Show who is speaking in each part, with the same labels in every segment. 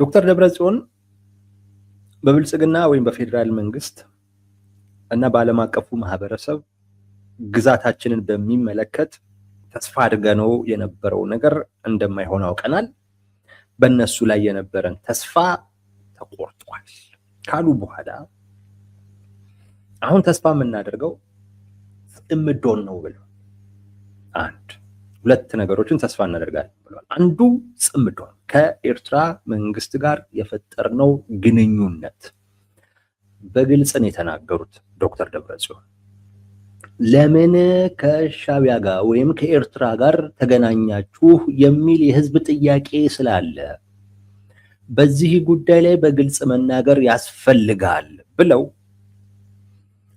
Speaker 1: ዶክተር ደብረጽዮን በብልጽግና ወይም በፌደራል መንግስት እና በዓለም አቀፉ ማህበረሰብ ግዛታችንን በሚመለከት ተስፋ አድርገነው የነበረው ነገር እንደማይሆን አውቀናል። በእነሱ ላይ የነበረን ተስፋ ተቆርጧል ካሉ በኋላ አሁን ተስፋ የምናደርገው ጽምዶን ነው ብለው ሁለት ነገሮችን ተስፋ እናደርጋለን ብለዋል። አንዱ ጽምዶን ከኤርትራ መንግስት ጋር የፈጠርነው ግንኙነት በግልጽ ነው የተናገሩት ዶክተር ደብረጽዮን። ለምን ከሻቢያ ጋር ወይም ከኤርትራ ጋር ተገናኛችሁ የሚል የህዝብ ጥያቄ ስላለ በዚህ ጉዳይ ላይ በግልጽ መናገር ያስፈልጋል ብለው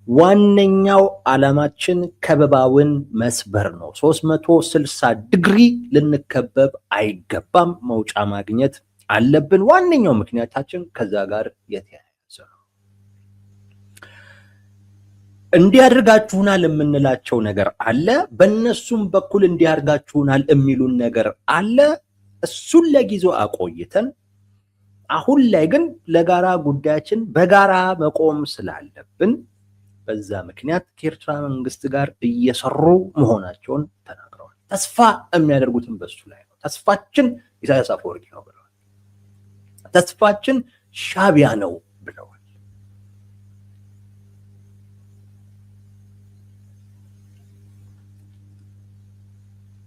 Speaker 1: ዋነኛው ዓላማችን ከበባውን መስበር ነው። 360 ዲግሪ ልንከበብ አይገባም፣ መውጫ ማግኘት አለብን። ዋነኛው ምክንያታችን ከዛ ጋር የተያያዘ ነው። እንዲያደርጋችሁናል የምንላቸው ነገር አለ፣ በእነሱም በኩል እንዲያደርጋችሁናል የሚሉን ነገር አለ። እሱን ለጊዜው አቆይተን አሁን ላይ ግን ለጋራ ጉዳያችን በጋራ መቆም ስላለብን በዛ ምክንያት ከኤርትራ መንግስት ጋር እየሰሩ መሆናቸውን ተናግረዋል። ተስፋ የሚያደርጉትን በሱ ላይ ነው። ተስፋችን ኢሳያስ አፈወርቂ ነው ብለዋል። ተስፋችን ሻቢያ ነው ብለዋል።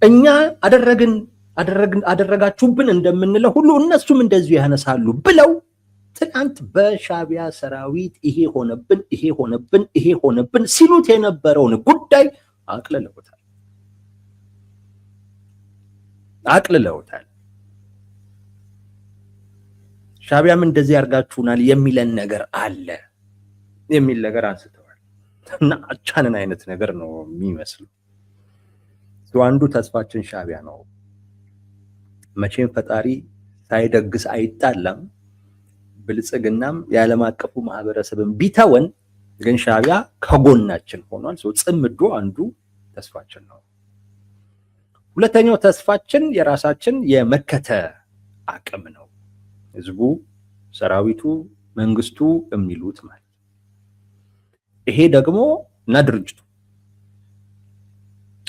Speaker 1: እኛ አደረጋችሁብን እንደምንለው ሁሉ እነሱም እንደዚሁ ያነሳሉ ብለው ትናንት በሻቢያ ሰራዊት ይሄ ሆነብን ሲሉት የነበረውን ጉዳይ አቅልለውታል። ሻቢያም እንደዚህ ያርጋችሁናል የሚለን ነገር አለ የሚል ነገር አንስተዋል። እና አቻንን አይነት ነገር ነው የሚመስለው። አንዱ ተስፋችን ሻቢያ ነው። መቼም ፈጣሪ ሳይደግስ አይጣላም። ብልጽግናም የዓለም አቀፉ ማህበረሰብን ቢተወን ግን ሻቢያ ከጎናችን ሆኗል። ጽምዶ አንዱ ተስፋችን ነው። ሁለተኛው ተስፋችን የራሳችን የመከተ አቅም ነው። ህዝቡ፣ ሰራዊቱ፣ መንግስቱ የሚሉት ማለት ይሄ ደግሞ እና ድርጅቱ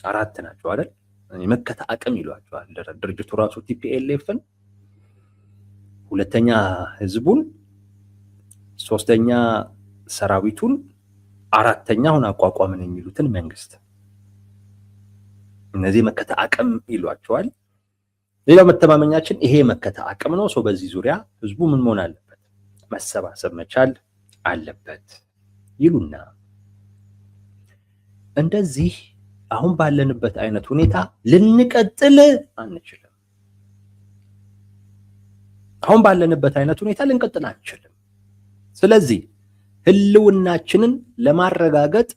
Speaker 1: አራት ናቸው አይደል? የመከተ አቅም ይሏቸዋል። ድርጅቱ ራሱ ቲፒኤልኤፍን፣ ሁለተኛ ህዝቡን፣ ሶስተኛ ሰራዊቱን፣ አራተኛ አሁን አቋቋምን የሚሉትን መንግስት። እነዚህ መከተ አቅም ይሏቸዋል። ሌላው መተማመኛችን ይሄ መከተ አቅም ነው። በዚህ ዙሪያ ህዝቡ ምን መሆን አለበት? መሰባሰብ መቻል አለበት ይሉና እንደዚህ አሁን ባለንበት አይነት ሁኔታ ልንቀጥል አንችልም። ስለዚህ ህልውናችንን ለማረጋገጥ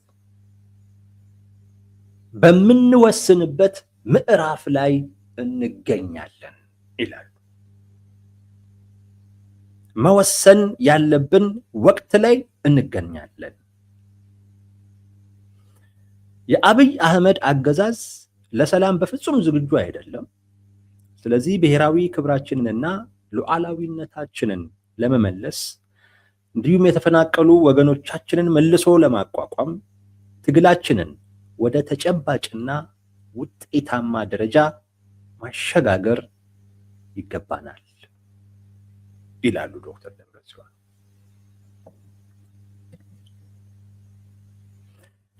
Speaker 1: በምንወስንበት ምዕራፍ ላይ እንገኛለን ይላሉ። መወሰን ያለብን ወቅት ላይ እንገኛለን። የአብይ አህመድ አገዛዝ ለሰላም በፍጹም ዝግጁ አይደለም። ስለዚህ ብሔራዊ ክብራችንንና ሉዓላዊነታችንን ለመመለስ እንዲሁም የተፈናቀሉ ወገኖቻችንን መልሶ ለማቋቋም ትግላችንን ወደ ተጨባጭና ውጤታማ ደረጃ ማሸጋገር ይገባናል ይላሉ ዶክተር ደብረጽዮን።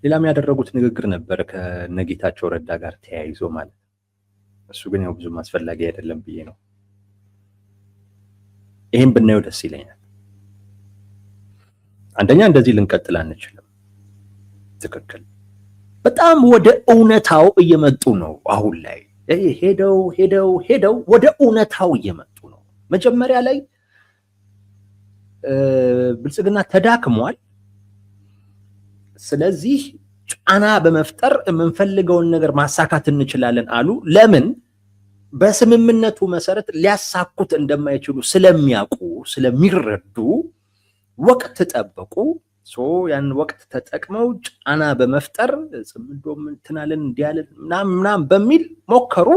Speaker 1: ሌላም ያደረጉት ንግግር ነበር ከነጌታቸው ረዳ ጋር ተያይዞ ማለት ነው። እሱ ግን ያው ብዙም አስፈላጊ አይደለም ብዬ ነው። ይሄን ብናየው ደስ ይለኛል። አንደኛ እንደዚህ ልንቀጥል አንችልም። ትክክል። በጣም ወደ እውነታው እየመጡ ነው። አሁን ላይ ሄደው ወደ እውነታው እየመጡ ነው። መጀመሪያ ላይ ብልጽግና ተዳክሟል። ስለዚህ ጫና በመፍጠር የምንፈልገውን ነገር ማሳካት እንችላለን አሉ። ለምን? በስምምነቱ መሰረት ሊያሳኩት እንደማይችሉ ስለሚያውቁ ስለሚረዱ ወቅት ጠበቁ። ያን ወቅት ተጠቅመው ጫና በመፍጠር ጽምዶም እንትናለን እንዲያለን ምናምን በሚል ሞከሩ።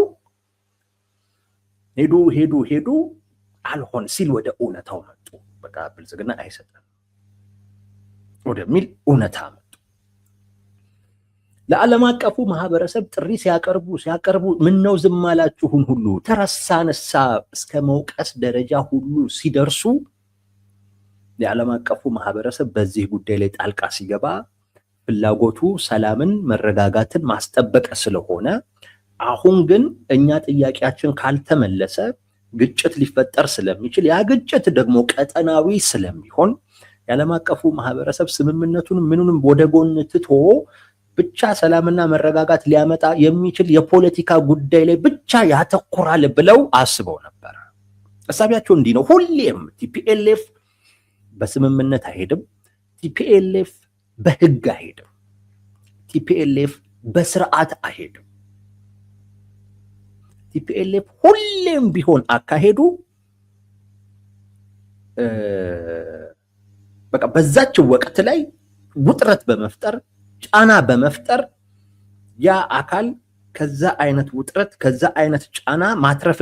Speaker 1: ሄዱ አልሆን ሲል ወደ እውነታው መጡ። በቃ ብልጽግና አይሰጥም ወደሚል እውነታ መጡ። ለዓለም አቀፉ ማህበረሰብ ጥሪ ሲያቀርቡ ምን ነው ዝም አላችሁን ሁሉ ተረሳንሳ እስከ መውቀስ ደረጃ ሁሉ ሲደርሱ የዓለም አቀፉ ማህበረሰብ በዚህ ጉዳይ ላይ ጣልቃ ሲገባ ፍላጎቱ ሰላምን መረጋጋትን ማስጠበቅ ስለሆነ አሁን ግን እኛ ጥያቄያችን ካልተመለሰ ግጭት ሊፈጠር ስለሚችል ያ ግጭት ደግሞ ቀጠናዊ ስለሚሆን የዓለም አቀፉ ማህበረሰብ ስምምነቱን ምኑንም ወደ ጎን ትቶ ብቻ ሰላምና መረጋጋት ሊያመጣ የሚችል የፖለቲካ ጉዳይ ላይ ብቻ ያተኮራል ብለው አስበው ነበር። ሐሳቢያቸው እንዲህ ነው። ሁሌም ቲፒኤልኤፍ በስምምነት አይሄድም። ቲፒኤልኤፍ በህግ አይሄድም። ቲፒኤልኤፍ በስርዓት አይሄድም። ቲፒኤልኤፍ ሁሌም ቢሆን አካሄዱ በቃ በዛች ወቅት ላይ ውጥረት በመፍጠር ጫና በመፍጠር ያ አካል ከዛ አይነት ውጥረት ከዛ አይነት ጫና ማትረፍ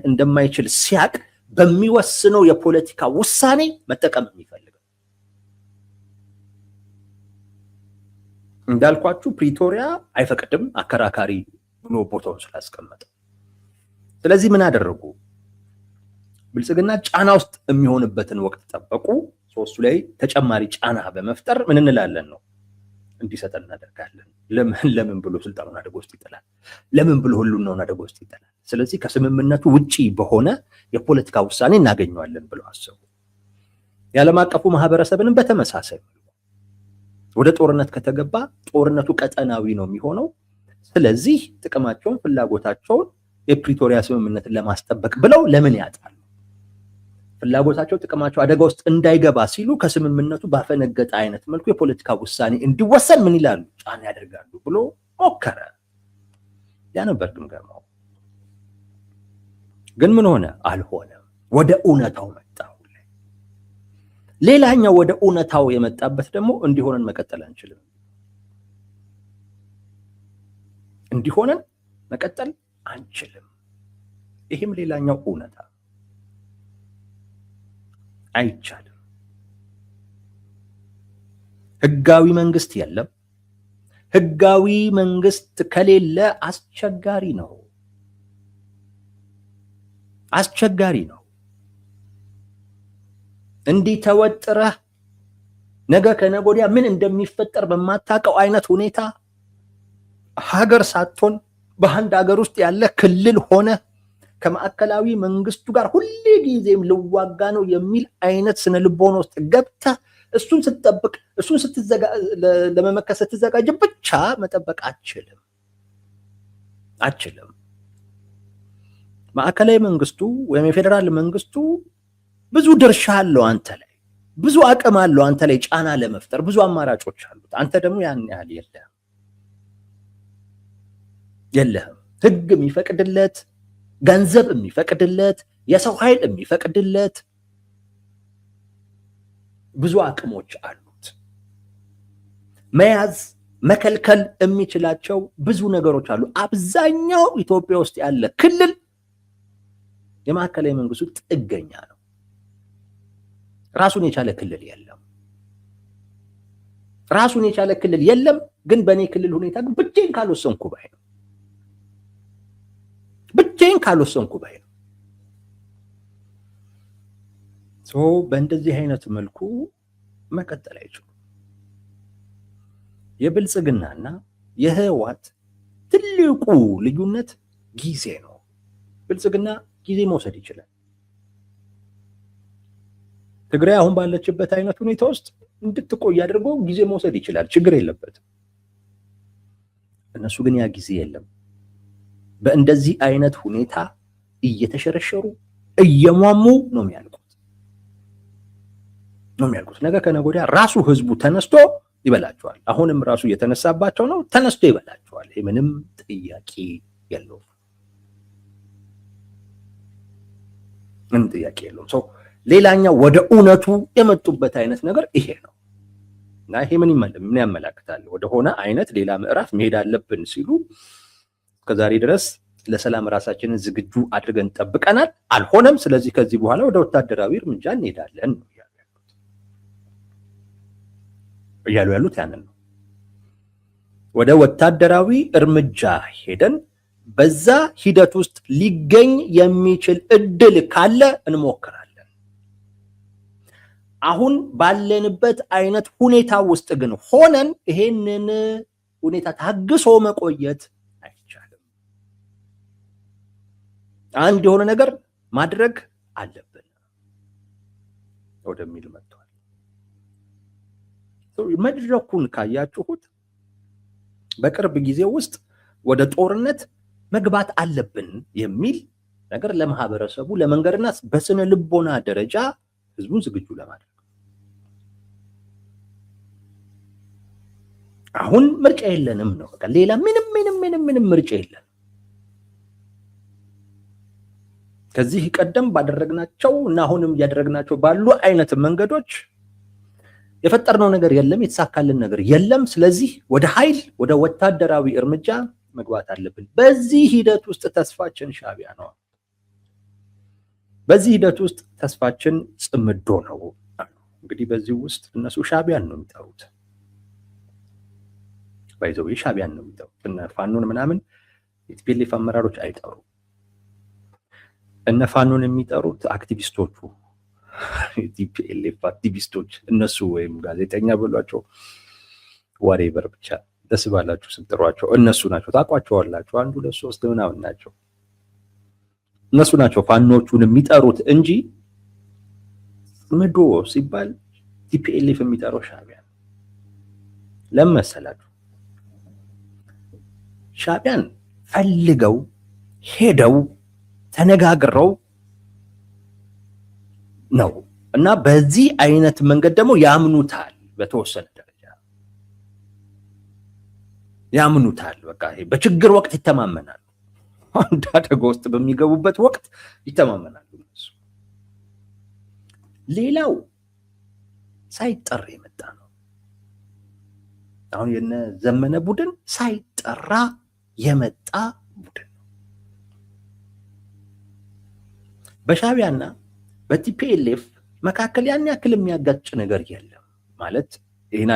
Speaker 1: እንደማይችል ሲያቅ በሚወስነው የፖለቲካ ውሳኔ መጠቀም የሚፈልግ እንዳልኳችሁ ፕሪቶሪያ አይፈቅድም አከራካሪ ብሎ ቦታውን ስላስቀመጠ። ስለዚህ ምን አደረጉ? ብልጽግና ጫና ውስጥ የሚሆንበትን ወቅት ጠበቁ። ሶስቱ ላይ ተጨማሪ ጫና በመፍጠር ምን እንላለን ነው እንዲሰጠን እናደርጋለን። ለምን ብሎ ስልጣኑን አደጋ ውስጥ ይጥላል? ለምን ብሎ ሁሉን አደጋ ውስጥ ይጥላል? ስለዚህ ከስምምነቱ ውጪ በሆነ የፖለቲካ ውሳኔ እናገኘዋለን ብለው አሰቡ። የዓለም አቀፉ ማህበረሰብንም በተመሳሳይ ወደ ጦርነት ከተገባ ጦርነቱ ቀጠናዊ ነው የሚሆነው። ስለዚህ ጥቅማቸውን ፍላጎታቸውን የፕሪቶሪያ ስምምነትን ለማስጠበቅ ብለው ለምን ያጣሉ? ፍላጎታቸው ጥቅማቸው አደጋ ውስጥ እንዳይገባ ሲሉ ከስምምነቱ ባፈነገጠ አይነት መልኩ የፖለቲካ ውሳኔ እንዲወሰን ምን ይላሉ? ጫና ያደርጋሉ ብሎ ሞከረ። ያ ነበር ግምገማው። ግን ምን ሆነ? አልሆነም። ወደ እውነታው መጣ። ሌላኛው ወደ እውነታው የመጣበት ደግሞ እንዲሆነን መቀጠል አንችልም። እንዲሆነን መቀጠል አንችልም። ይህም ሌላኛው እውነታ አይቻልም። ህጋዊ መንግስት የለም። ህጋዊ መንግስት ከሌለ አስቸጋሪ ነው። እንዲህ ተወጥረህ ነገ ከነገ ወዲያ ምን እንደሚፈጠር በማታውቀው አይነት ሁኔታ ሀገር ሳትሆን በአንድ ሀገር ውስጥ ያለ ክልል ሆነ ከማዕከላዊ መንግስቱ ጋር ሁሌ ጊዜም ልዋጋ ነው የሚል አይነት ስነ ልቦና ውስጥ ገብተህ እሱን ስትጠብቅ እሱን ለመመከት ስትዘጋጅ ብቻ መጠበቅ አችልም። ማዕከላዊ መንግስቱ ወይም የፌዴራል መንግስቱ ብዙ ድርሻ አለው አንተ ላይ፣ ብዙ አቅም አለው አንተ ላይ ጫና ለመፍጠር፣ ብዙ አማራጮች አሉት። አንተ ደግሞ ያን ያህል የለህም። ህግ የሚፈቅድለት፣ ገንዘብ የሚፈቅድለት፣ የሰው ኃይል የሚፈቅድለት ብዙ አቅሞች አሉት። መያዝ መከልከል የሚችላቸው ብዙ ነገሮች አሉ። አብዛኛው ኢትዮጵያ ውስጥ ያለ ክልል የማዕከላዊ መንግስቱ ጥገኛ ነው። ራሱን የቻለ ክልል የለም። ግን በእኔ ክልል ሁኔታ ግን ብቻዬን ካልወሰንኩ ባይ ነው። በእንደዚህ አይነት መልኩ መቀጠል አይችሉም። የብልጽግናና የህወሓት ትልቁ ልዩነት ጊዜ ነው። ብልጽግና ጊዜ መውሰድ ይችላል። ትግራይ አሁን ባለችበት አይነት ሁኔታ ውስጥ እንድትቆይ አድርጎ ጊዜ መውሰድ ይችላል፣ ችግር የለበትም። እነሱ ግን ያ ጊዜ የለም። በእንደዚህ አይነት ሁኔታ እየተሸረሸሩ እየሟሙ ነው የሚያልቁት። ነገ ከነገ ወዲያ ራሱ ህዝቡ ተነስቶ ይበላቸዋል። አሁንም ራሱ እየተነሳባቸው ነው፣ ተነስቶ ይበላቸዋል። ይሄ ምንም ጥያቄ የለውም። ሌላኛው ወደ እውነቱ የመጡበት አይነት ነገር ይሄ ነው እና ይሄ ምን ያመላክታል? ወደሆነ አይነት ሌላ ምዕራፍ መሄድ አለብን ሲሉ ከዛሬ ድረስ ለሰላም ራሳችንን ዝግጁ አድርገን ጠብቀናል፣ አልሆነም። ስለዚህ ከዚህ በኋላ ወደ ወታደራዊ እርምጃ እንሄዳለን እያሉ ያሉት ያንን ነው። ወደ ወታደራዊ እርምጃ ሄደን በዛ ሂደት ውስጥ ሊገኝ የሚችል እድል ካለ እንሞክራለን። አሁን ባለንበት አይነት ሁኔታ ውስጥ ግን ሆነን ይሄንን ሁኔታ ታግሶ መቆየት አይቻልም። አንድ የሆነ ነገር ማድረግ አለብን ወደሚል መጥቷል። መድረኩን ካያችሁት በቅርብ ጊዜ ውስጥ ወደ ጦርነት መግባት አለብን የሚል ነገር ለማህበረሰቡ ለመንገርና በስነ ልቦና ደረጃ ህዝቡን ዝግጁ ለማድረግ አሁን ምርጫ የለንም ነው። በቃ ሌላ ምንም ምርጫ የለም። ከዚህ ቀደም ባደረግናቸው እና አሁንም ያደረግናቸው ባሉ አይነት መንገዶች የፈጠርነው ነገር የለም፣ የተሳካልን ነገር የለም። ስለዚህ ወደ ኃይል ወደ ወታደራዊ እርምጃ መግባት አለብን። በዚህ ሂደት ውስጥ ተስፋችን ሻዕቢያ ነው። በዚህ ሂደት ውስጥ ተስፋችን ጽምዶ ነው። እንግዲህ በዚህ ውስጥ እነሱ ሻዕቢያን ነው የሚጠሩት። ባይዘው ሻዕቢያን ነው የሚጠሩት። እነ ፋኖን ምናምን የቲፒኤልኤፍ አመራሮች አይጠሩ። እነ ፋኖን የሚጠሩት አክቲቪስቶቹ የቲፒኤልኤፍ አክቲቪስቶች እነሱ ወይም ጋዜጠኛ ብሏቸው ዋሬቨር ብቻ ደስ ባላችሁ ስም ጥሯቸው። እነሱ ናቸው። ታውቋቸዋላችሁ። 1 2 3 ምናምን ናቸው። እነሱ ናቸው ፋኖቹን የሚጠሩት እንጂ ምዶ ሲባል ቲፒኤልኤፍ የሚጠራው ሻዕቢያን ለምን መሰላችሁ? ሻዕቢያን ፈልገው ሄደው ተነጋግረው ነው እና በዚህ አይነት መንገድ ደግሞ ያምኑታል። በተወሰነ ደረጃ ያምኑታል። በቃ በችግር ወቅት ይተማመናሉ። አንድ አደጋ ውስጥ በሚገቡበት ወቅት ይተማመናሉ። ሌላው ሳይጠራ የመጣ ነው። አሁን የነ ዘመነ ቡድን ሳይጠራ የመጣ ቡድን ነው። በሻዕቢያና በቲፒኤልኤፍ መካከል ያን ያክል የሚያጋጭ ነገር የለም። ማለት ይሄን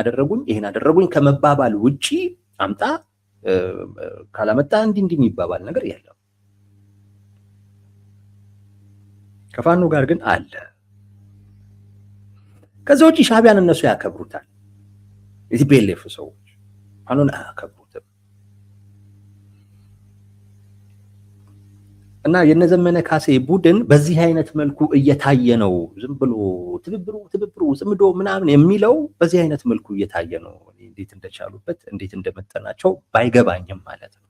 Speaker 1: አደረጉኝ ከመባባል ውጪ አምጣ ካላመጣ እንዲህ የሚባባል ነገር የለም። ከፋኖ ጋር ግን አለ። ከዛ ውጪ ሻዕቢያን እነሱ ያከብሩታል። የቲፒኤልኤፍ ሰዎች ፋኖን አያከብሩትም። እና የነዘመነ ካሴ ቡድን በዚህ አይነት መልኩ እየታየ ነው። ዝም ብሎ ትብብሩ ጽምዶ ምናምን የሚለው በዚህ አይነት መልኩ እየታየ ነው። እንዴት እንደቻሉበት እንዴት እንደመጠናቸው ባይገባኝም ማለት ነው።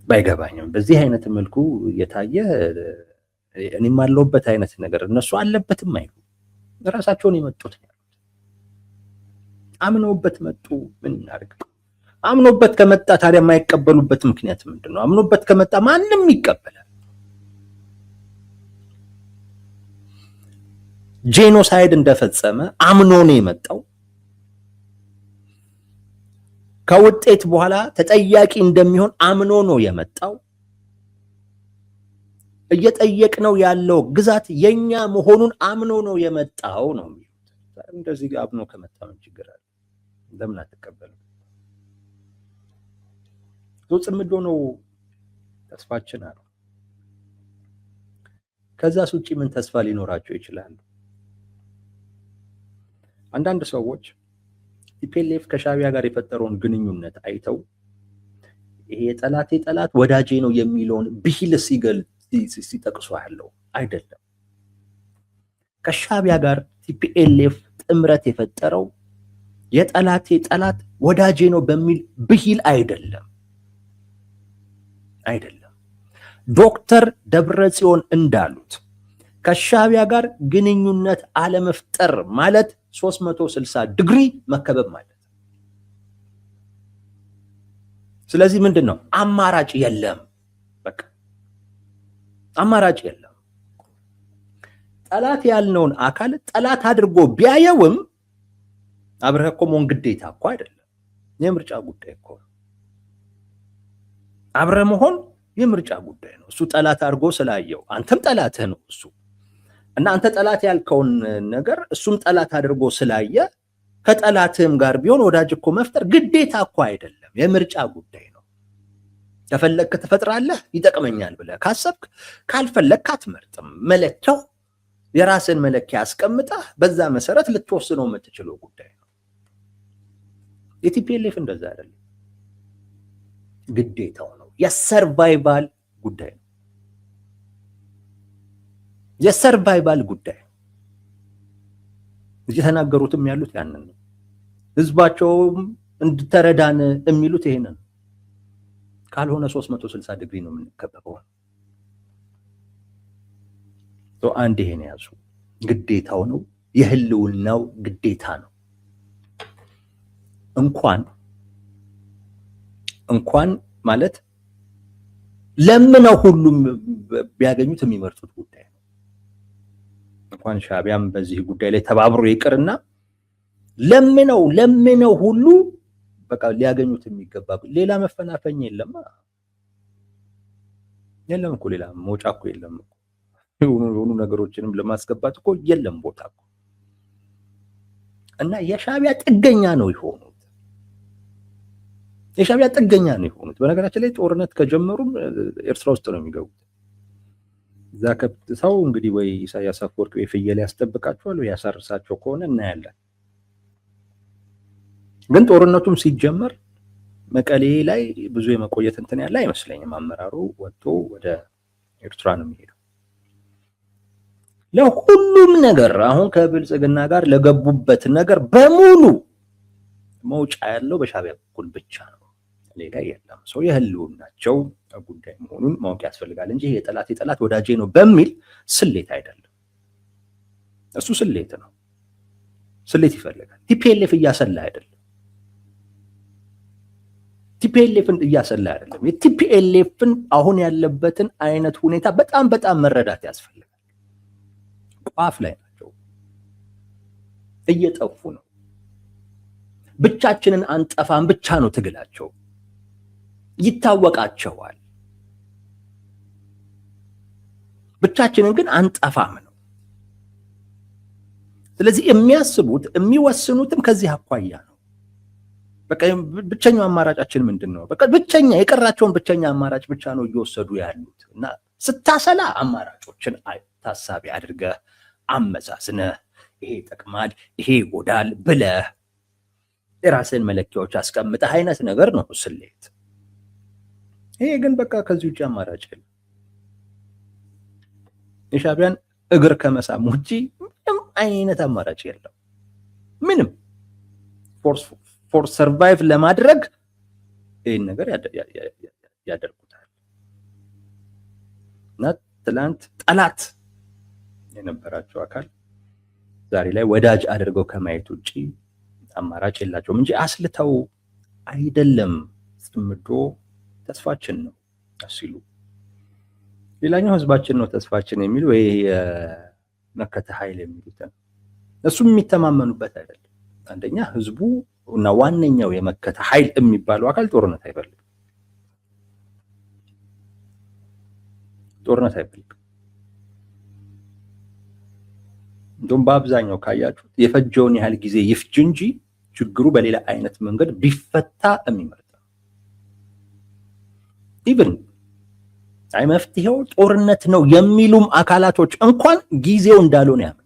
Speaker 1: ባይገባኝም በዚህ አይነት መልኩ እየታየ እኔም አለሁበት አይነት ነገር እነሱ አለበትም አይሉ ራሳቸውን የመጡት ያሉት አምነውበት መጡ። ምን እናድርግ? አምኖበት ከመጣ ታዲያ የማይቀበሉበት ምክንያት ምንድነው? አምኖበት ከመጣ ማንም ይቀበላል። ጄኖሳይድ እንደፈጸመ አምኖ ነው የመጣው። ከውጤት በኋላ ተጠያቂ እንደሚሆን አምኖ ነው የመጣው። እየጠየቅነው ያለው ግዛት የኛ መሆኑን አምኖ ነው የመጣው ነው የሚሉት። እንደዚህ አምኖ ከመጣ ምን ችግር አለ? ለምን አትቀበሉ? ጽምዶ ነው ተስፋችን አለ። ከዛስ ውጪ ምን ተስፋ ሊኖራቸው ይችላል? አንዳንድ ሰዎች ቲፒኤልኤፍ ከሻዕቢያ ጋር የፈጠረውን ግንኙነት አይተው ይሄ ጠላት ወዳጄ ነው የሚለውን ብሂል ሲጠቅሱ ያለው አይደለም። ከሻዕቢያ ጋር ቲፒኤልኤፍ ጥምረት የፈጠረው የጠላት ወዳጄ ነው በሚል ብሂል አይደለም። ዶክተር ደብረጽዮን እንዳሉት ከሻዕቢያ ጋር ግንኙነት አለመፍጠር ማለት 360 ዲግሪ መከበብ ማለት። ስለዚህ ምንድነው? አማራጭ የለም። በቃ አማራጭ የለም። ጠላት ያልነውን አካል ጠላት አድርጎ ቢያየውም አብረህ እኮ መሆን ግዴታ እኮ አይደለም። የምርጫ ጉዳይ እኮ አብረ መሆን የምርጫ ጉዳይ ነው። እሱ ጠላት አድርጎ ስላየው አንተም ጠላትህ ነው እሱ እና አንተ ጠላት ያልከውን ነገር እሱም ጠላት አድርጎ ስላየ ከጠላትህም ጋር ቢሆን ወዳጅ እኮ መፍጠር ግዴታ እኮ አይደለም፣ የምርጫ ጉዳይ ነው። ከፈለግክ ትፈጥራለህ ይጠቅመኛል ብለህ ካሰብክ፣ ካልፈለግክ አትመርጥም። መለኪያው የራስን መለኪያ አስቀምጠህ በዛ መሰረት ልትወስነው የምትችለው ጉዳይ ነው። የቲፒኤልኤፍ እንደዛ አይደለም፣ ግዴታው ነው። የሰርቫይቫል ጉዳይ ነው። የሰርቫይቫል ጉዳይ እየተናገሩትም ያሉት ያንን ነው። ህዝባቸውም እንድተረዳን የሚሉት ይሄንን ነው። ካልሆነ 360 ዲግሪ ነው የምንከበበው። አንድ ይሄን ያዙ፣ ግዴታው ነው፣ የህልውናው ግዴታ ነው። እንኳን ማለት ለምነው ሁሉም ቢያገኙት የሚመርጡት ጉዳይ ነው። እንኳን ሻዕቢያም በዚህ ጉዳይ ላይ ተባብሮ ይቅርና ለምነው ሁሉ በቃ ሊያገኙት የሚገባ ሌላ መፈናፈኛ የለም እኮ ሌላ መውጫ እኮ የለም እኮ የሆኑ ነገሮችንም ለማስገባት እኮ የለም ቦታ እኮ እና የሻዕቢያ ጥገኛ ነው የሆኑት። የሻዕቢያ ጥገኛ ነው የሆኑት። በነገራችን ላይ ጦርነት ከጀመሩም ኤርትራ ውስጥ ነው የሚገቡት። እዛ ከብተው እንግዲህ ወይ ኢሳያስ አፈወርቂ ወይ ፍየል ያስጠብቃቸዋል ወይ ያሳርሳቸው ከሆነ እናያለን። ግን ጦርነቱም ሲጀመር መቀሌ ላይ ብዙ የመቆየት እንትን ያለ አይመስለኝም። አመራሩ ወጥቶ ወደ ኤርትራ ነው የሚሄደው። ለሁሉም ነገር አሁን ከብልጽግና ጋር ለገቡበት ነገር በሙሉ መውጫ ያለው በሻዕቢያ በኩል ብቻ ነው፣ ሌላ የለም። ሰው የህልውናቸው ጉዳይ መሆኑን ማወቅ ያስፈልጋል እንጂ የጠላት ወዳጄ ነው በሚል ስሌት አይደለም። እሱ ስሌት ነው፣ ስሌት ይፈልጋል። ቲፒኤልኤፍ እያሰላ አይደለም፣ ቲፒኤልኤፍን እያሰላ አይደለም። የቲፒኤልኤፍን አሁን ያለበትን አይነት ሁኔታ በጣም መረዳት ያስፈልጋል። ቋፍ ላይ ናቸው፣ እየጠፉ ነው። ብቻችንን አንጠፋም ብቻ ነው ትግላቸው፣ ይታወቃቸዋል። ብቻችንን ግን አንጠፋም ነው። ስለዚህ የሚያስቡት የሚወስኑትም ከዚህ አኳያ ነው። በቃ ብቸኛው አማራጫችን ምንድነው? በቃ የቀራቸውን ብቸኛ አማራጭ ብቻ ነው እየወሰዱ ያሉት እና ስታሰላ አማራጮችን ታሳቢ አድርገህ አመዛዝነህ ይሄ ይጠቅማል ይሄ ይጎዳል ብለህ የራስን መለኪያዎች አስቀምጠህ አይነት ነገር ነው ስሌት። ይሄ ግን በቃ ከዚህ ውጭ አማራጭ የለም። የሻዕቢያን እግር ከመሳም ውጪ ምንም አይነት አማራጭ የለም። ምንም ፎር ሰርቫይቭ ለማድረግ ይህን ነገር ያደርጉታል እና ትላንት ጠላት የነበራቸው አካል ዛሬ ላይ ወዳጅ አድርገው ከማየት ውጪ አማራጭ የላቸውም እንጂ አስልተው አይደለም። ጽምዶ ተስፋችን ነው ሲሉ ሌላኛው ህዝባችን ነው ተስፋችን የሚሉ ወይ መከተ ኃይል የሚሉት እሱም የሚተማመኑበት አይደለም። አንደኛ ህዝቡ እና ዋነኛው የመከተ ኃይል የሚባለው አካል ጦርነት አይፈልግም። እንደውም በአብዛኛው ካያችሁት የፈጀውን ያህል ጊዜ ይፍጅ እንጂ ችግሩ በሌላ አይነት መንገድ ቢፈታ የሚመርጥ ነው። ኢቭን መፍትሄው ጦርነት ነው የሚሉም አካላቶች እንኳን ጊዜው እንዳልሆነ ያምናሉ።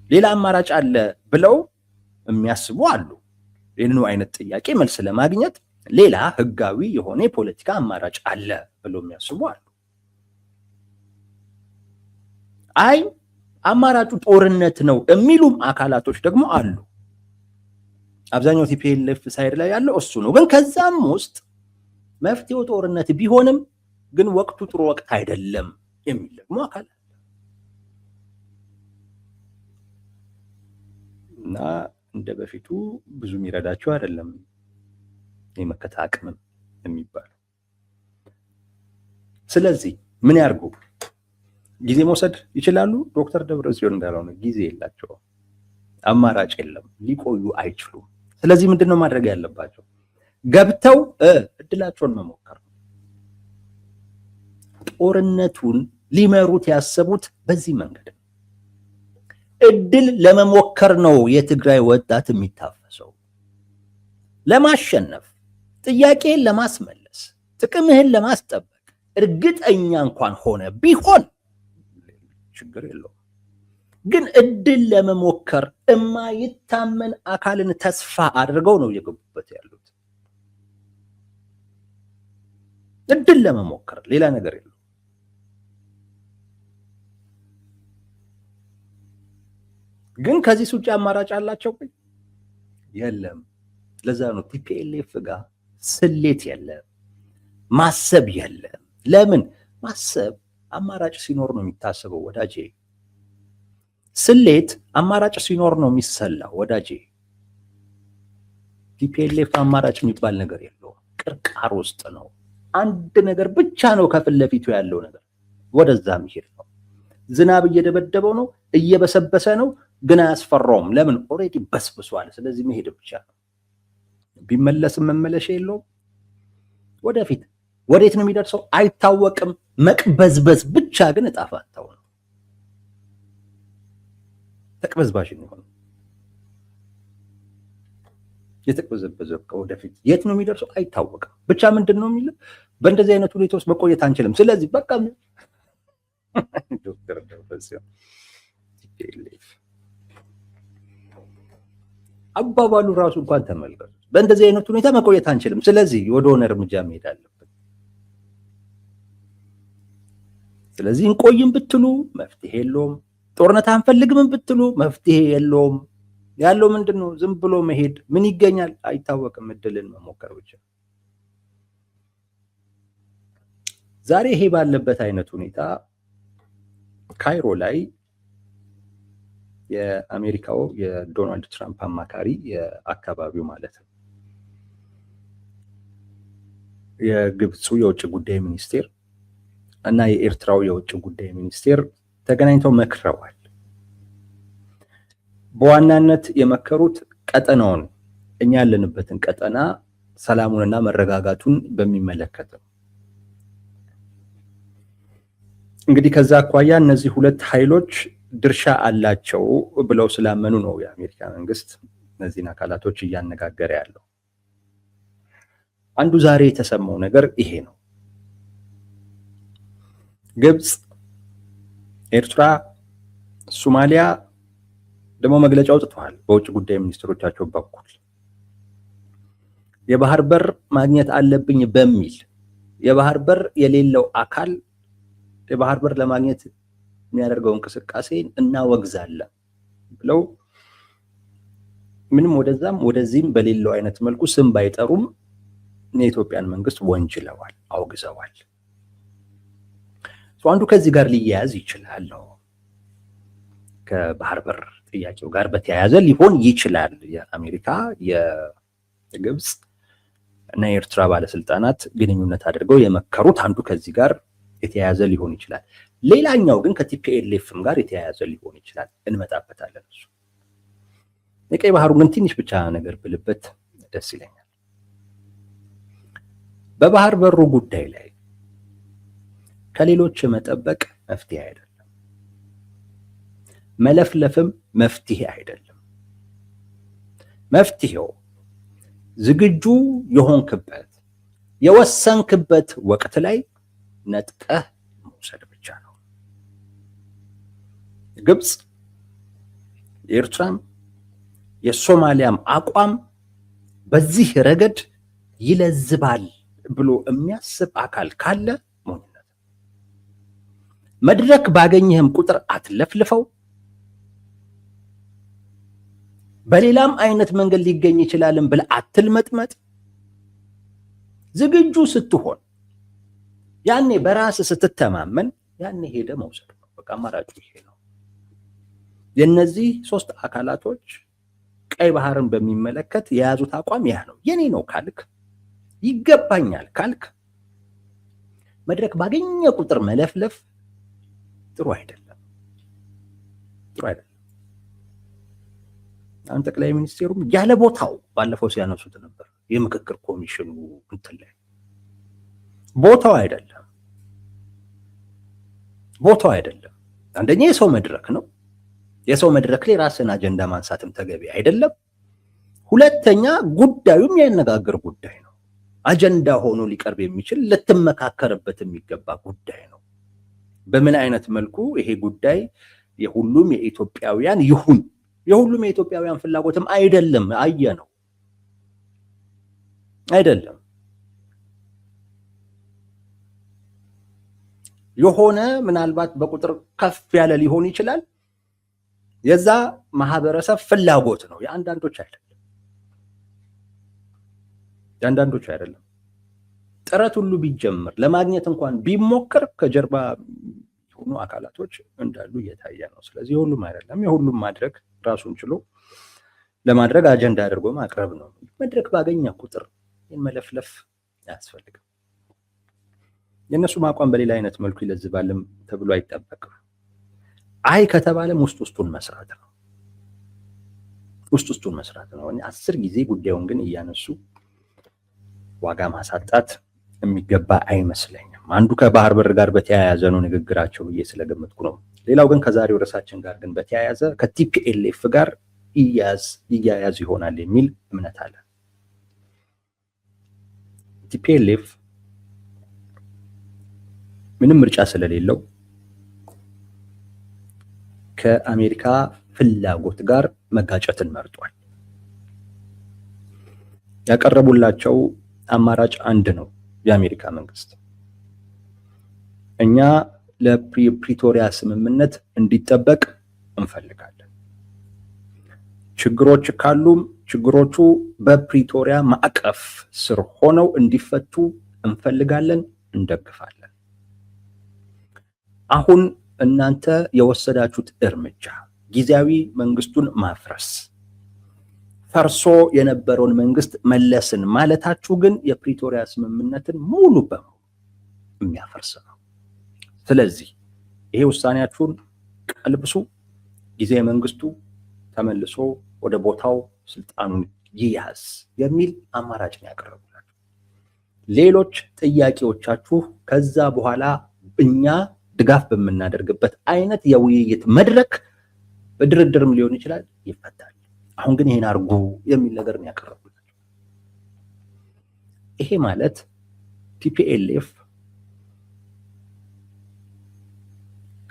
Speaker 1: ሌላ አማራጭ አለ ብለው የሚያስቡ አሉ። ይህንኑ አይነት ጥያቄ መልስ ለማግኘት ሌላ ህጋዊ የሆነ የፖለቲካ አማራጭ አለ ብለው የሚያስቡ አሉ። አማራጩ ጦርነት ነው የሚሉም አካላቶች ደግሞ አሉ። አብዛኛው ቲፒኤልኤፍ ሳይድ ላይ ያለው እሱ ነው። ግን ከዛም ውስጥ መፍትሄው ጦርነት ቢሆንም ግን ወቅቱ ጥሩ ወቅት አይደለም የሚል ደግሞ አካል አለ እና እንደ በፊቱ ብዙ የሚረዳቸው አይደለም የመከታ አቅምም የሚባለው። ስለዚህ ምን ያርጉ? ጊዜ መውሰድ ይችላሉ። ዶክተር ደብረጽዮን እንዳለው ነው፣ ጊዜ የላቸውም፣ አማራጭ የለም፣ ሊቆዩ አይችሉም። ስለዚህ ምንድነው ማድረግ ያለባቸው? ገብተው እድላቸውን መሞከር ነው። ጦርነቱን ሊመሩት ያሰቡት በዚህ መንገድ ነው። እድል ለመሞከር ነው የትግራይ ወጣት የሚታፈሰው። ለማሸነፍ፣ ጥያቄን ለማስመለስ፣ ጥቅምህን ለማስጠበቅ እርግጠኛ እንኳን ሆነ ቢሆን ችግር የለውም። ግን እድል ለመሞከር የማይታመን አካልን ተስፋ አድርገው ነው እየገቡበት ያሉት። እድል ለመሞከር ሌላ ነገር የለው። ግን ከዚህ ውጭ አማራጭ አላቸው የለም። ለዛ ነው ቲፒኤልኤፍ ጋር ስሌት የለም፣ ማሰብ የለም። ለምን? ማሰብ አማራጭ ሲኖር ነው የሚታሰበው ወዳጄ። ስሌት አማራጭ ሲኖር ነው የሚሰላው ወዳጄ። ቲፒኤልኤፍ አማራጭ የሚባል ነገር የለውም። ቅርቃር ውስጥ ነው። አንድ ነገር ብቻ ነው ከፊት ለፊቱ ያለው ነገር፣ ወደዛ መሄድ ነው። ዝናብ እየደበደበው ነው፣ እየበሰበሰ ነው፣ ግን አያስፈራውም። ለምን? ኦልሬዲ በስብሷል። ስለዚህ መሄድ ብቻ ነው። ቢመለስም መመለሻ የለውም። ወደፊት ወዴት ነው የሚደርሰው አይታወቅም። መቅበዝበዝ ብቻ ግን እጣ ፈንታው ነው። ተቅበዝባዥ ነው። የተቅበዘበዘ ወደፊት የት ነው የሚደርሰው አይታወቅም። ብቻ ምንድን ነው የሚለው? በእንደዚህ አይነት ሁኔታ ውስጥ መቆየት አንችልም። ስለዚህ በቃ ዶክተር ደብረጽዮን አባባሉ ራሱ እንኳን ተመልከቱ። በእንደዚህ አይነት ሁኔታ መቆየት አንችልም። ስለዚህ ወደሆነ እርምጃ መሄድ አለብን። ስለዚህ እንቆይም ብትሉ መፍትሄ የለውም። ጦርነት አንፈልግም ብትሉ መፍትሄ የለውም። ያለው ምንድነው? ዝም ብሎ መሄድ። ምን ይገኛል አይታወቅም። እድልን መሞከር ብቻ። ዛሬ ይሄ ባለበት አይነት ሁኔታ ካይሮ ላይ የአሜሪካው የዶናልድ ትራምፕ አማካሪ የአካባቢው ማለት ነው የግብፁ የውጭ ጉዳይ ሚኒስቴር እና የኤርትራው የውጭ ጉዳይ ሚኒስቴር ተገናኝተው መክረዋል። በዋናነት የመከሩት ቀጠናውን እኛ ያለንበትን ቀጠና ሰላሙንና መረጋጋቱን በሚመለከት ነው። እንግዲህ ከዛ አኳያ እነዚህ ሁለት ኃይሎች ድርሻ አላቸው ብለው ስላመኑ ነው የአሜሪካ መንግስት እነዚህን አካላቶች እያነጋገረ ያለው። አንዱ ዛሬ የተሰማው ነገር ይሄ ነው። ግብፅ፣ ኤርትራ፣ ሶማሊያ ደግሞ መግለጫ አውጥተዋል በውጭ ጉዳይ ሚኒስትሮቻቸው በኩል የባህር በር ማግኘት አለብኝ በሚል የባህር በር የሌለው አካል የባህር በር ለማግኘት የሚያደርገው እንቅስቃሴ እናወግዛለን ብለው ምንም ወደዛም ወደዚህም በሌለው አይነት መልኩ ስም ባይጠሩም የኢትዮጵያን መንግስት ወንጅለዋል፣ አውግዘዋል። አንዱ ከዚህ ጋር ሊያያዝ ይችላል ነው። ከባህር በር ጥያቄው ጋር በተያያዘ ሊሆን ይችላል። የአሜሪካ የግብፅ እና የኤርትራ ባለስልጣናት ግንኙነት አድርገው የመከሩት አንዱ ከዚህ ጋር የተያያዘ ሊሆን ይችላል። ሌላኛው ግን ከቲፒኤልኤፍም ጋር የተያያዘ ሊሆን ይችላል። እንመጣበታለን። እሱ የቀይ ባህሩ ግን ትንሽ ብቻ ነገር ብልበት ደስ ይለኛል። በባህር በሩ ጉዳይ ላይ ከሌሎች መጠበቅ መፍትሄ አይደለም። መለፍለፍም መፍትሄ አይደለም። መፍትሄው ዝግጁ የሆንክበት የወሰንክበት ወቅት ላይ ነጥቀህ መውሰድ ብቻ ነው። ግብፅ፣ የኤርትራም የሶማሊያም አቋም በዚህ ረገድ ይለዝባል ብሎ የሚያስብ አካል ካለ ሞኝነት። መድረክ ባገኘህም ቁጥር አትለፍልፈው። በሌላም አይነት መንገድ ሊገኝ ይችላልም ብለህ አትልመጥመጥ። ዝግጁ ስትሆን ያኔ በራስ ስትተማመን ያኔ ሄደ መውሰድ ነው። በቃ አማራጩ ይሄ ነው። የነዚህ ሶስት አካላቶች ቀይ ባህርን በሚመለከት የያዙት አቋም ያ ነው። የኔ ነው ካልክ ይገባኛል ካልክ መድረክ ባገኘ ቁጥር መለፍለፍ ጥሩ አይደለም። ጥሩ አይደለም። አሁን ጠቅላይ ሚኒስትሩም ያለ ቦታው ባለፈው ሲያነሱት ነበር። የምክክር ኮሚሽኑ እንትን ላይ ቦታው አይደለም። አንደኛ የሰው መድረክ ነው። የሰው መድረክ ላይ ራስን አጀንዳ ማንሳትም ተገቢ አይደለም። ሁለተኛ ጉዳዩም ያነጋገር ጉዳይ ነው። አጀንዳ ሆኖ ሊቀርብ የሚችል ልትመካከርበት የሚገባ ጉዳይ ነው። በምን አይነት መልኩ ይሄ ጉዳይ የሁሉም የኢትዮጵያውያን ይሁን የሁሉም የኢትዮጵያውያን ፍላጎትም አይደለም። አየነው አይደለም። የሆነ ምናልባት በቁጥር ከፍ ያለ ሊሆን ይችላል። የዛ ማህበረሰብ ፍላጎት ነው። የአንዳንዶች አይደለም። ጥረት ሁሉ ቢጀምር ለማግኘት እንኳን ቢሞክር ከጀርባ የሆኑ አካላቶች እንዳሉ እየታየ ነው። ስለዚህ የሁሉም አይደለም። የሁሉም ማድረግ ራሱን ችሎ ለማድረግ አጀንዳ አድርጎ ማቅረብ ነው። መድረክ ባገኘ ቁጥር መለፍለፍ አያስፈልግም። የእነሱ አቋም በሌላ አይነት መልኩ ይለዝባልም ተብሎ አይጠበቅም። አይ ከተባለም ውስጡን መስራት ነው። ውስጡን መስራት ነው። 10 ጊዜ ጉዳዩን ግን እያነሱ ዋጋ ማሳጣት የሚገባ አይመስለኝም። አንዱ ከባህር በር ጋር በተያያዘ ነው ንግግራቸው ብዬ ስለገመትኩ ነው። ሌላው ግን ከዛሬው ርዕሳችን ጋር ግን በተያያዘ ከቲፒኤልኤፍ ጋር ይያያዝ ይሆናል የሚል እምነት አለ። ቲፒኤልኤፍ ምንም ምርጫ ስለሌለው ከአሜሪካ ፍላጎት ጋር መጋጨትን መርጧል። ያቀረቡላቸው አማራጭ አንድ ነው። የአሜሪካ መንግስት እኛ ለፕሪቶሪያ ስምምነት እንዲጠበቅ እንፈልጋለን። ችግሮች ካሉም ችግሮቹ በፕሪቶሪያ ማዕቀፍ ስር ሆነው እንዲፈቱ እንፈልጋለን፣ እንደግፋለን። አሁን እናንተ የወሰዳችሁት እርምጃ ጊዜያዊ መንግስቱን ማፍረስ፣ ፈርሶ የነበረውን መንግስት መለስን ማለታችሁ ግን የፕሪቶሪያ ስምምነትን ሙሉ በሙሉ የሚያፈርስ ነው። ስለዚህ ይሄ ውሳኔያችሁን ቀልብሱ፣ ጊዜያዊ መንግስቱ ተመልሶ ወደ ቦታው ስልጣኑን ይያዝ የሚል አማራጭ ነው ያቀረቡላችሁ። ሌሎች ጥያቄዎቻችሁ ከዛ በኋላ እኛ ድጋፍ በምናደርግበት አይነት የውይይት መድረክ በድርድርም ሊሆን ይችላል ይፈታል። አሁን ግን ይሄን አርጉ የሚል ነገር ነው ያቀረቡላችሁ። ይሄ ማለት ቲፒኤልኤፍ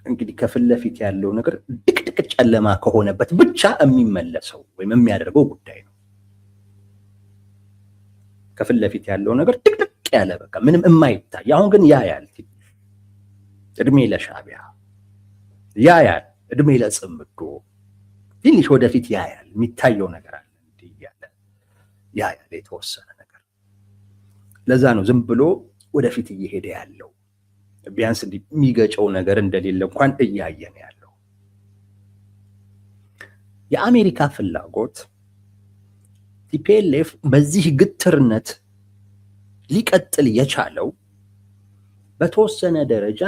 Speaker 1: እንግዲህ ከፊት ለፊት ያለው ነገር ድቅድቅ ጨለማ ከሆነበት ብቻ የሚመለሰው ወይም የሚያደርገው ጉዳይ ነው። ከፊት ለፊት ያለው ነገር ድቅድቅ ያለ በቃ ምንም የማይታይ አሁን ግን ያያል። እድሜ ለሻዕቢያ ያያል፣ እድሜ ለጽምዶ ትንሽ ወደፊት ያያል። የሚታየው ነገር አለ እንዲህ ያለ ያያል የተወሰነ ነገር። ለዛ ነው ዝም ብሎ ወደፊት እየሄደ ያለው። ቢያንስ የሚገጨው ነገር እንደሌለ እንኳን እያየን ያለው። የአሜሪካ ፍላጎት ቲፒኤልኤፍ በዚህ ግትርነት ሊቀጥል የቻለው በተወሰነ ደረጃ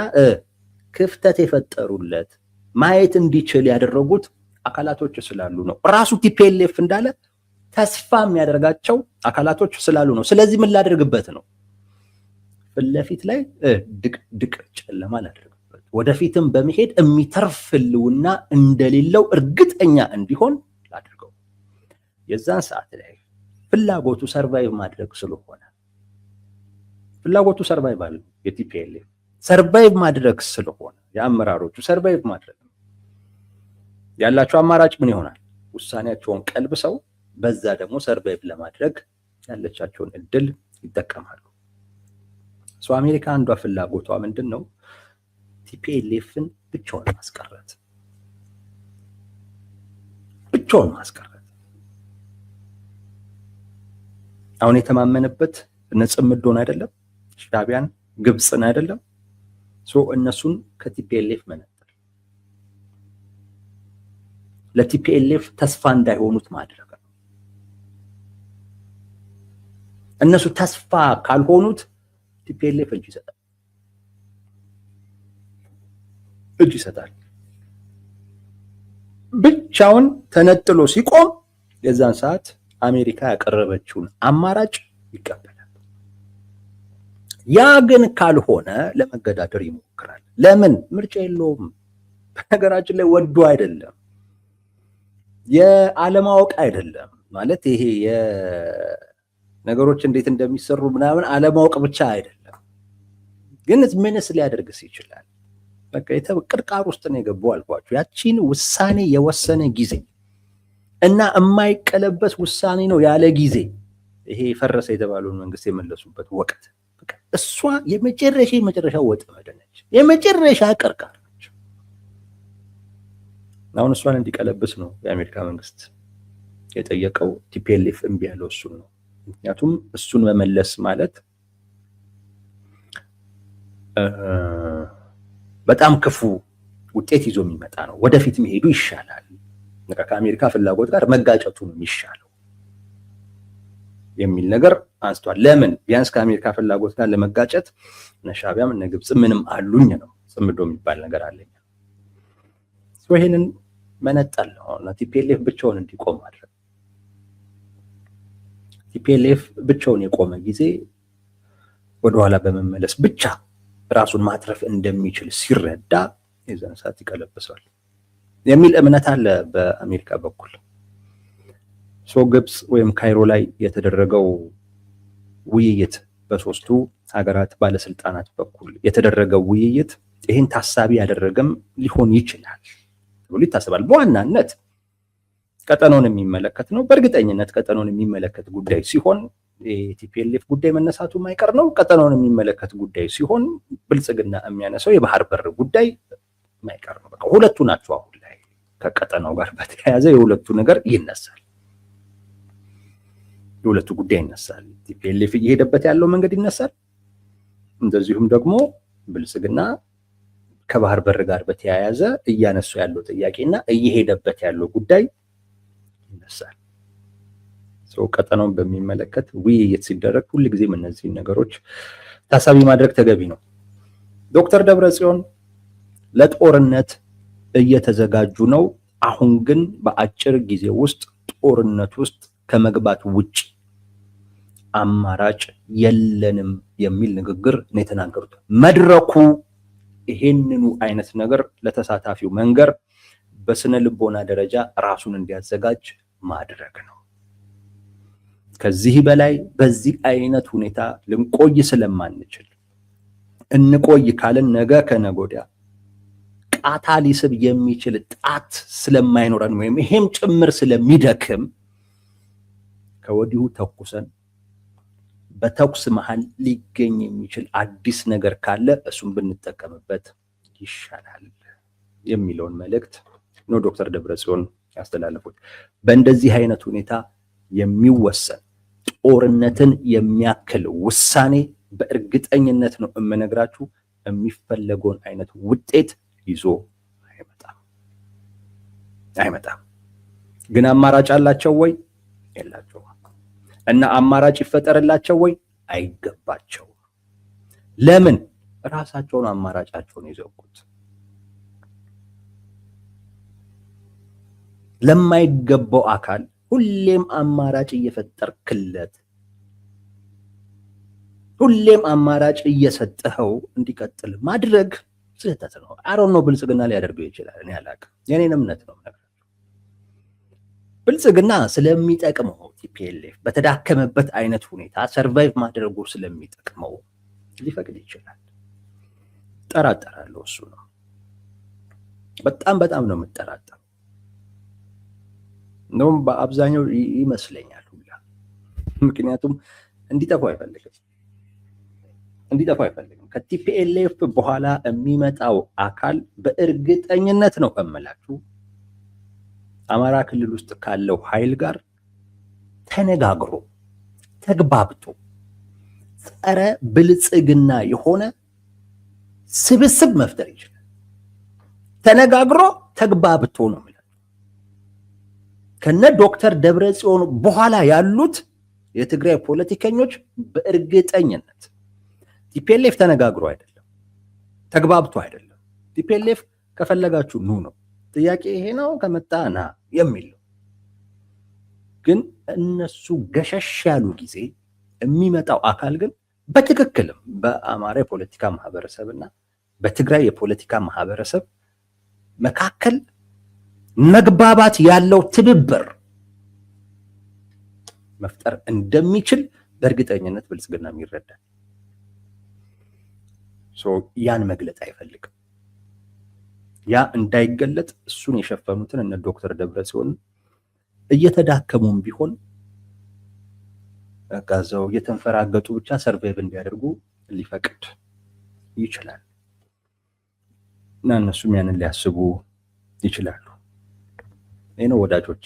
Speaker 1: ክፍተት የፈጠሩለት ማየት እንዲችል ያደረጉት አካላቶች ስላሉ ነው። ራሱ ቲፒኤልኤፍ እንዳለ ተስፋ የሚያደርጋቸው አካላቶች ስላሉ ነው። ስለዚህ ምን ላደርግበት ነው? ፊት ለፊት ላይ ድቅድቅ ጨለማ ላደርግበት፣ ወደፊትም በመሄድ የሚተርፍ ህልውና እንደሌለው እርግጠኛ እንዲሆን ላድርገው። የዛን ሰዓት ላይ ፍላጎቱ ሰርቫይቭ ማድረግ ስለሆነ ፍላጎቱ ሰርቫይቫል የቲፒኤልኤፍ ሰርቫይቭ ማድረግ ስለሆነ የአመራሮቹ ሰርቫይቭ ማድረግ ነው ያላቸው አማራጭ ምን ይሆናል? ውሳኔያቸውን ቀልብሰው በዛ ደግሞ ሰርቫይቭ ለማድረግ ያለቻቸውን እድል ይጠቀማሉ። አሜሪካ አንዷ ፍላጎቷ ምንድን ነው? ቲፒኤልኤፍን ብቻውን ማስቀረት። አሁን የተማመነበት ጽምዶን አይደለም፣ ሻዕቢያን፣ ግብፅን አይደለም። እነሱን ከቲፒኤልኤፍ መነጠል፣ ለቲፒኤልኤፍ ተስፋ እንዳይሆኑት ማድረግ ነው። እነሱ ተስፋ ካልሆኑት ቲፒኤልኤፍ እጅ ይሰጣል። ብቻውን ተነጥሎ ሲቆም የዛን ሰዓት አሜሪካ ያቀረበችውን አማራጭ ይቀበላል። ያ ግን ካልሆነ ለመገዳደር ይሞክራል። ለምን? ምርጫ የለውም። በነገራችን ላይ ወዶ አይደለም፣ የአለማወቅ አይደለም ማለት ይሄ የነገሮች እንዴት እንደሚሰሩ ምናምን አለማወቅ ብቻ አይደለም። ግን ምንስ ሊያደርግስ ይችላል? በቃ ቅርቃር ውስጥ ነው የገባው አልኳችሁ። ያቺን ውሳኔ የወሰነ ጊዜ እና የማይቀለበስ ውሳኔ ነው ያለ ጊዜ ይሄ ፈረሰ የተባለውን መንግስት የመለሱበት ወቅት እሷ የመጨረሻ ወጥመድ ነች፣ የመጨረሻ ቅርቃር ነች። አሁን እሷን እንዲቀለብስ ነው የአሜሪካ መንግስት የጠየቀው። ቲፒኤልኤፍ እምቢ ያለው እሱን ነው። ምክንያቱም እሱን መመለስ ማለት በጣም ክፉ ውጤት ይዞ የሚመጣ ነው። ወደፊት መሄዱ ይሻላል፣ ከአሜሪካ ፍላጎት ጋር መጋጨቱ ነው የሚሻለው የሚል ነገር አንስቷል። ለምን? ቢያንስ ከአሜሪካ ፍላጎት ጋር ለመጋጨት እነ ሻዕቢያም እነ ግብጽ ምንም አሉኝ ነው፣ ጽምዶ የሚባል ነገር አለኝ። ይሄንን መነጠል ነው እና ቲፒኤልኤፍ ብቻውን እንዲቆም ማድረግ። ቲፒኤልኤፍ ብቻውን የቆመ ጊዜ ወደኋላ በመመለስ ብቻ ራሱን ማትረፍ እንደሚችል ሲረዳ የዛን ሰዓት ይቀለብሳል የሚል እምነት አለ በአሜሪካ በኩል። ግብጽ ወይም ካይሮ ላይ የተደረገው ውይይት በሶስቱ ሀገራት ባለስልጣናት በኩል የተደረገው ውይይት ይህን ታሳቢ ያደረገም ሊሆን ይችላል ብሎ ይታሰባል። በዋናነት ቀጠናውን የሚመለከት ነው። በእርግጠኝነት ቀጠናውን የሚመለከት ጉዳይ ሲሆን የቲፒኤልኤፍ ጉዳይ መነሳቱ ማይቀር ነው። ቀጠናውን የሚመለከት ጉዳይ ሲሆን ብልጽግና የሚያነሳው የባህር በር ጉዳይ ማይቀር ነው። በቃ ሁለቱ ናቸው። አሁን ላይ ከቀጠናው ጋር በተያያዘ የሁለቱ ነገር ይነሳል። የሁለቱ ጉዳይ ይነሳል። ቲፒኤልኤፍ እየሄደበት ያለው መንገድ ይነሳል። እንደዚሁም ደግሞ ብልጽግና ከባህር በር ጋር በተያያዘ እያነሱ ያለው ጥያቄና እየሄደበት ያለው ጉዳይ ይነሳል። ቀጠናውን በሚመለከት ውይይት ሲደረግ ሁልጊዜም እነዚህን ነገሮች ታሳቢ ማድረግ ተገቢ ነው። ዶክተር ደብረጽዮን ለጦርነት እየተዘጋጁ ነው። አሁን ግን በአጭር ጊዜ ውስጥ ጦርነት ውስጥ ከመግባት ውጭ አማራጭ የለንም የሚል ንግግር ነው የተናገሩት። መድረኩ ይሄንኑ አይነት ነገር ለተሳታፊው መንገር፣ በስነ ልቦና ደረጃ ራሱን እንዲያዘጋጅ ማድረግ ነው። ከዚህ በላይ በዚህ አይነት ሁኔታ ልንቆይ ስለማንችል እንቆይ ካልን ነገ ከነገ ወዲያ ቃታ ሊስብ የሚችል ጣት ስለማይኖረን ወይም ይሄም ጭምር ስለሚደክም ከወዲሁ ተኩሰን በተኩስ መሃል ሊገኝ የሚችል አዲስ ነገር ካለ እሱን ብንጠቀምበት ይሻላል የሚለውን መልእክት ነው ዶክተር ደብረጽዮን ያስተላለፉት። በእንደዚህ አይነት ሁኔታ የሚወሰን ጦርነትን የሚያክል ውሳኔ በእርግጠኝነት ነው የምነግራችሁ የሚፈለገውን አይነት ውጤት ይዞ አይመጣም። ግን አማራጭ አላቸው ወይ? የላቸውም። እና አማራጭ ይፈጠርላቸው ወይ? አይገባቸውም። ለምን? ራሳቸውን አማራጫቸውን ይዘውቁት ለማይገባው አካል ሁሌም አማራጭ እየፈጠርክለት ሁሌም አማራጭ እየሰጠኸው እንዲቀጥል ማድረግ ስህተት ነው። አሮን ነው ብልጽግና ሊያደርገው ይችላል። እኔ አላውቅም። የኔን እምነት ነው ነገር ብልጽግና ስለሚጠቅመው ቲፒኤልኤፍ በተዳከመበት አይነት ሁኔታ ሰርቫይቭ ማድረጉ ስለሚጠቅመው ሊፈቅድ ይችላል። ጠራጠራለሁ። እሱ ነው በጣም ነው የምጠራጠረው። እንደውም በአብዛኛው ይመስለኛል ሁላ። ምክንያቱም እንዲጠፋ አይፈልግም። ከቲፒኤልኤፍ በኋላ የሚመጣው አካል በእርግጠኝነት ነው እምላችሁ አማራ ክልል ውስጥ ካለው ኃይል ጋር ተነጋግሮ ተግባብቶ ጸረ ብልጽግና የሆነ ስብስብ መፍጠር ይችላል። ተነጋግሮ ተግባብቶ ነው ማለት ከነ ዶክተር ደብረጽዮን በኋላ ያሉት የትግራይ ፖለቲከኞች በእርግጠኝነት ቲፒኤልኤፍ ተነጋግሮ አይደለም ተግባብቶ አይደለም። ቲፒኤልኤፍ ከፈለጋችሁ ኑ ነው ጥያቄ ይሄ ነው ከመጣ ና የሚል ነው። ግን እነሱ ገሸሽ ያሉ ጊዜ የሚመጣው አካል ግን በትክክልም በአማራ የፖለቲካ ማህበረሰብና በትግራይ የፖለቲካ ማህበረሰብ መካከል መግባባት ያለው ትብብር መፍጠር እንደሚችል በእርግጠኝነት ብልጽግና ይረዳል። ያን መግለጥ አይፈልግም። ያ እንዳይገለጥ እሱን የሸፈኑትን እነ ዶክተር ደብረጽዮን እየተዳከሙም ቢሆን ጋዛው እየተንፈራገጡ ብቻ ሰርቫይቭ እንዲያደርጉ ሊፈቅድ ይችላል እና እነሱም ያንን ሊያስቡ ይችላሉ። ይሄ ነው ወዳጆች።